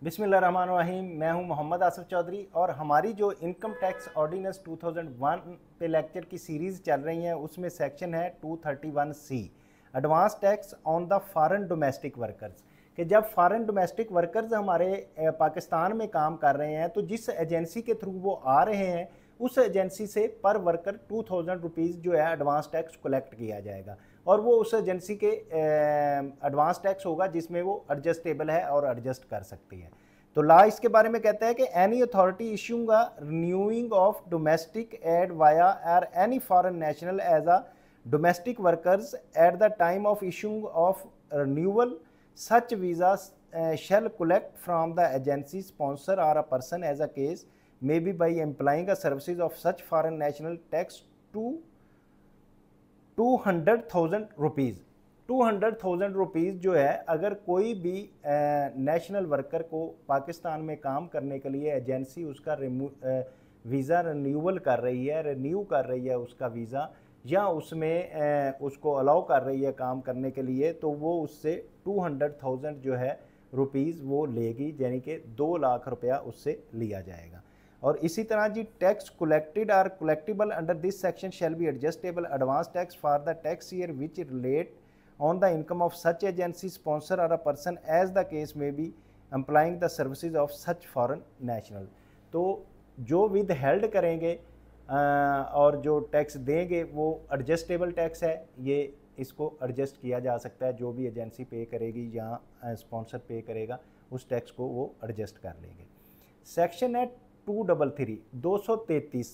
बिस्मिल्लाहिर्रहमानिर्रहीम। मैं हूं मोहम्मद आसिफ चौधरी और हमारी जो इनकम टैक्स ऑर्डिनेंस 2001 पे लेक्चर की सीरीज़ चल रही है उसमें सेक्शन है 231C advance tax on the foreign domestic workers कि जब फॉरेन डोमेस्टिक वर्कर्स हमारे पाकिस्तान में काम कर रहे हैं तो जिस एजेंसी के थ्रू वो आ रहे हैं उस एजेंसी से पर वर्कर 2000 रुपीज़ जो है एडवांस टैक्स कलेक्ट किया जाएगा और वो उस एजेंसी के एडवांस टैक्स होगा जिसमें वो एडजस्टेबल है और एडजस्ट कर सकती है। तो लॉ इसके बारे में कहता है कि any authority issuing a renewing of domestic aid via और any foreign national as a domestic workers at the time of issuing of renewal such visas shall collect from the agency sponsor or a person as a case may be by employing a services of such foreign national tax to 200,000 rupees. 200,000 rupees जो है अगर कोई भी national worker को पाकिस्तान में काम करने के लिए एजेंसी उसका वीज़ा रिन्यूअल कर रही है, रिन्यू कर रही है उसका वीज़ा या उसमें उसको अलाउ कर रही है काम करने के लिए, तो वो उससे 200,000 जो है रुपीज़ वो लेगी, यानी कि 2 लाख रुपया उससे लिया जाएगा। और इसी तरह जी tax collected or collectible under this section shall be adjustable advance tax for the tax year which relate on the income of such agency sponsor और a person as the case में be employing the services of such foreign national. तो जो with held करेंगे और जो tax देंगे वो adjustable tax है, ये इसको एडजस्ट किया जा सकता है। जो भी एजेंसी पे करेगी या स्पॉन्सर पे करेगा उस टैक्स को वो एडजस्ट कर लेंगे। सेक्शन है 233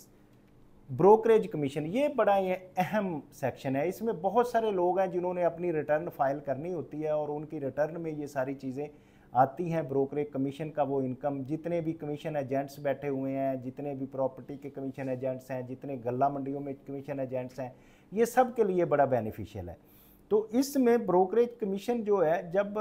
ब्रोकरेज कमीशन। ये बड़ा ये अहम सेक्शन है। इसमें बहुत सारे लोग हैं जिन्होंने अपनी रिटर्न फाइल करनी होती है और उनकी रिटर्न में ये सारी चीज़ें आती हैं। ब्रोकरेज कमीशन का वो इनकम, जितने भी कमीशन एजेंट्स बैठे हुए हैं, जितने भी प्रॉपर्टी के कमीशन एजेंट्स हैं, जितने गल्ला मंडियों में कमीशन एजेंट्स हैं, ये सब के लिए बड़ा बेनिफिशियल है। तो इसमें ब्रोकरेज कमीशन जो है, जब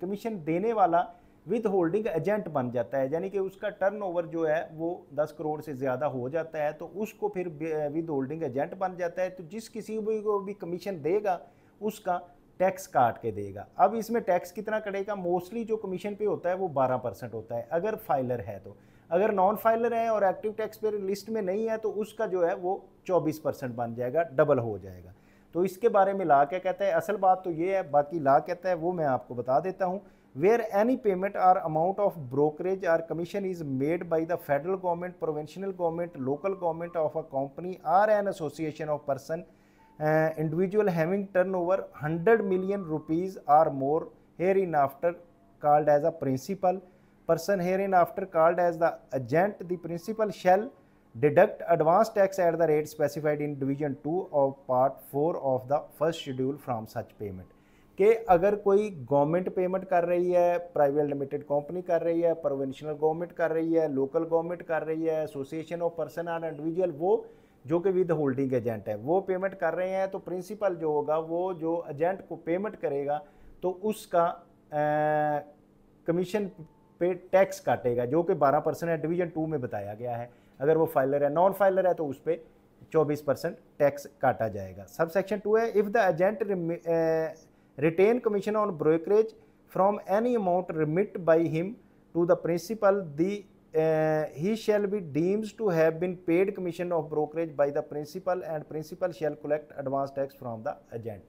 कमीशन देने वाला विद होल्डिंग एजेंट बन जाता है, यानी कि उसका टर्नओवर जो है वो 10 करोड़ से ज़्यादा हो जाता है, तो उसको फिर विद होल्डिंग एजेंट बन जाता है। तो जिस किसी को भी कमीशन देगा उसका टैक्स काट के देगा। अब इसमें टैक्स कितना कटेगा? मोस्टली जो कमीशन पे होता है वो 12% होता है अगर फाइलर है तो। अगर नॉन फाइलर है और एक्टिव टैक्स पेयर लिस्ट में नहीं है तो उसका जो है वो 24% बन जाएगा, डबल हो जाएगा। तो इसके बारे में लॉ क्या कहता है? असल बात तो ये है, बाकी लॉ कहता है वो मैं आपको बता देता हूँ। Where any payment or amount of brokerage or commission is made by the federal government, provincial government, local government of a company or an association of person individual having turnover 100 million rupees or more hereinafter called as a principal person, hereinafter called as the agent, the principal shall deduct advance tax at the rate specified in division 2 of part 4 of the first schedule from such payment। कि अगर कोई government payment कर रही है, private limited company कर रही है, provincial government कर रही है, लोकल गवर्नमेंट कर रही है, एसोसिएशन ऑफ पर्सन और इंडिविजुअल, वो जो कि विद होल्डिंग एजेंट है वो पेमेंट कर रहे हैं, तो प्रिंसिपल जो होगा वो जो एजेंट को पेमेंट करेगा तो उसका कमीशन पे टैक्स काटेगा जो कि 12% है, डिवीजन 2 में बताया गया है। अगर वो फाइलर है, नॉन फाइलर है तो उस पर 24% टैक्स काटा जाएगा। सब सेक्शन 2 है, if the agent retain commission on brokerage from any amount remit by him to the principal the he shall be deemed to have been paid commission of brokerage by the principal and principal shall collect advance tax from the agent।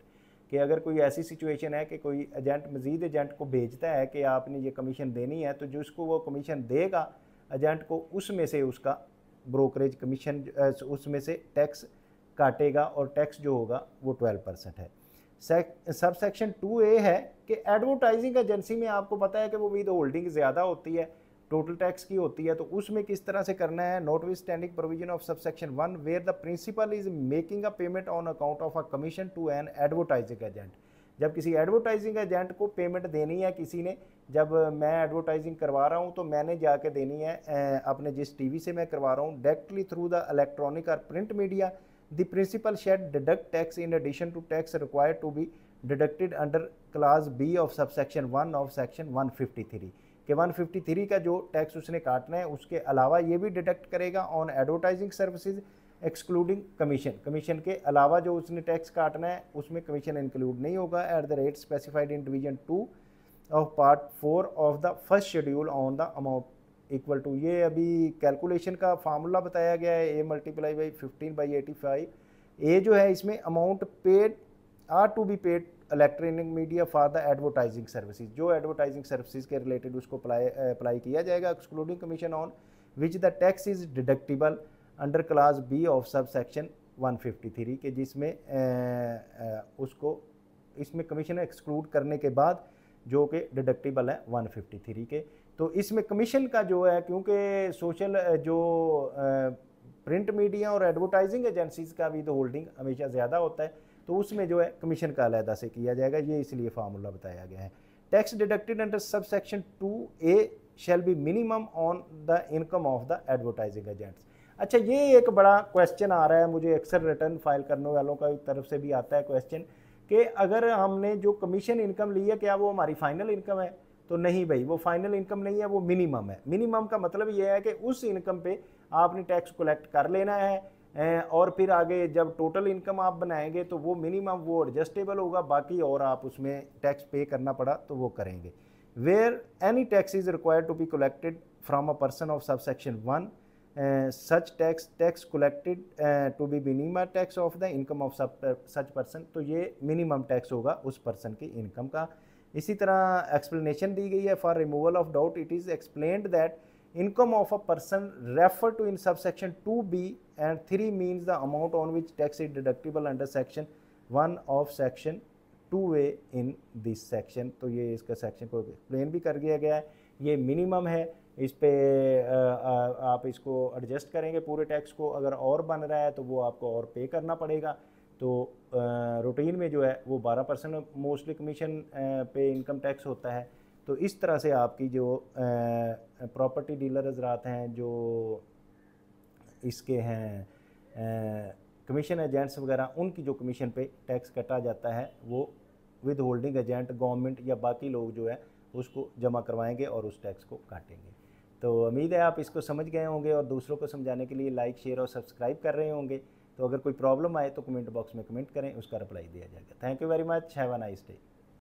कि अगर कोई ऐसी situation है कि कोई agent मजीद agent को भेजता है कि आपने ये कमीशन देनी है, तो जिसको वो कमीशन देगा एजेंट को उसमें से उसका ब्रोकरेज कमीशन उसमें से टैक्स काटेगा और टैक्स जो होगा वो 12% है। सब सेक्शन 2A है कि एडवर्टाइजिंग एजेंसी में आपको पता है कि वो विद होल्डिंग ज़्यादा होती है, टोटल टैक्स की होती है, तो उसमें किस तरह से करना है? Notwithstanding provision of subsection 1 where the principal is making a payment on account of a commission to an advertising agent. जब किसी एडवर्टाइजिंग एजेंट को पेमेंट देनी है किसी ने, जब मैं एडवर्टाइजिंग करवा रहा हूँ तो मैंने जाके देनी है अपने जिस टीवी से मैं करवा रहा हूँ डायरेक्टली थ्रू द इलेक्ट्रॉनिक और print media, the principal shall deduct tax in addition to tax required to be deducted under clause B of subsection 1 of section 153 कि 153 का जो टैक्स उसने काटना है उसके अलावा ये भी डिडक्ट करेगा on advertising services excluding commission. Commission के अलावा जो उसने टैक्स काटना है उसमें कमीशन इंक्लूड नहीं होगा at the rate specified in division 2 of part 4 of the first schedule on the amount equal to, ये अभी कैलकुलेशन का फार्मूला बताया गया है, ए मल्टीप्लाई बाई 15/85। ए जो है इसमें amount paid or to be paid electronic media for the advertising services, जो एडवर्टाइजिंग सर्विसेज के रिलेटेड उसको अप्लाई किया जाएगा, excluding commission on which the tax is deductible under clause B of sub section 153 के, जिसमें उसको इसमें कमीशन एक्सक्लूड करने के बाद जो कि डिडक्टिबल है 153 के। तो इसमें कमीशन का जो है, क्योंकि सोशल जो प्रिंट मीडिया और एडवर्टाइजिंग एजेंसीज का विद होल्डिंग हमेशा ज़्यादा होता है, तो उसमें जो है कमीशन का अलहदा से किया जाएगा, ये इसलिए फार्मूला बताया गया है। Tax deducted under sub section 2A shall be minimum on the income of the advertising agents. अच्छा, ये एक बड़ा क्वेश्चन आ रहा है मुझे, अक्सर रिटर्न फाइल करने वालों का तरफ से भी आता है क्वेश्चन कि अगर हमने जो कमीशन इनकम ली है क्या वो हमारी फाइनल इनकम है? तो नहीं भाई, वो फाइनल इनकम नहीं है, वो मिनिमम है। मिनिमम का मतलब ये है कि उस इनकम पे आपने टैक्स कलेक्ट कर लेना है, और फिर आगे जब टोटल इनकम आप बनाएंगे तो वो मिनिमम वो एडजस्टेबल होगा, बाकी और आप उसमें टैक्स पे करना पड़ा तो वो करेंगे। Where any tax is required to be collected from a person of sub section 1, such tax collected to be minimum tax of the income of such person, तो ये मिनिमम टैक्स होगा उस पर्सन की इनकम का। इसी तरह explanation दी गई है, for removal of doubt it is explained that income of a person refer to in sub section 2B and 3 means the amount on which tax is deductible under section 1 of section 2A in this section. तो ये इसका section को explain भी कर दिया गया है, ये मिनिमम है, इस पे आप इसको एडजस्ट करेंगे पूरे टैक्स को, अगर और बन रहा है तो वो आपको और पे करना पड़ेगा। तो रूटीन में जो है वो 12% मोस्टली कमीशन पे इनकम टैक्स होता है। तो इस तरह से आपकी जो प्रॉपर्टी डीलर हजरात हैं, जो इसके हैं कमीशन एजेंट्स वगैरह, उनकी जो कमीशन पे टैक्स कटा जाता है वो विद होल्डिंग एजेंट, गवर्नमेंट या बाकी लोग जो है उसको जमा करवाएंगे और उस टैक्स को काटेंगे। तो उम्मीद है आप इसको समझ गए होंगे और दूसरों को समझाने के लिए लाइक, शेयर और सब्सक्राइब कर रहे होंगे। तो अगर कोई प्रॉब्लम आए तो कमेंट बॉक्स में कमेंट करें, उसका रिप्लाई दिया जाएगा। Thank you very much, have a nice day.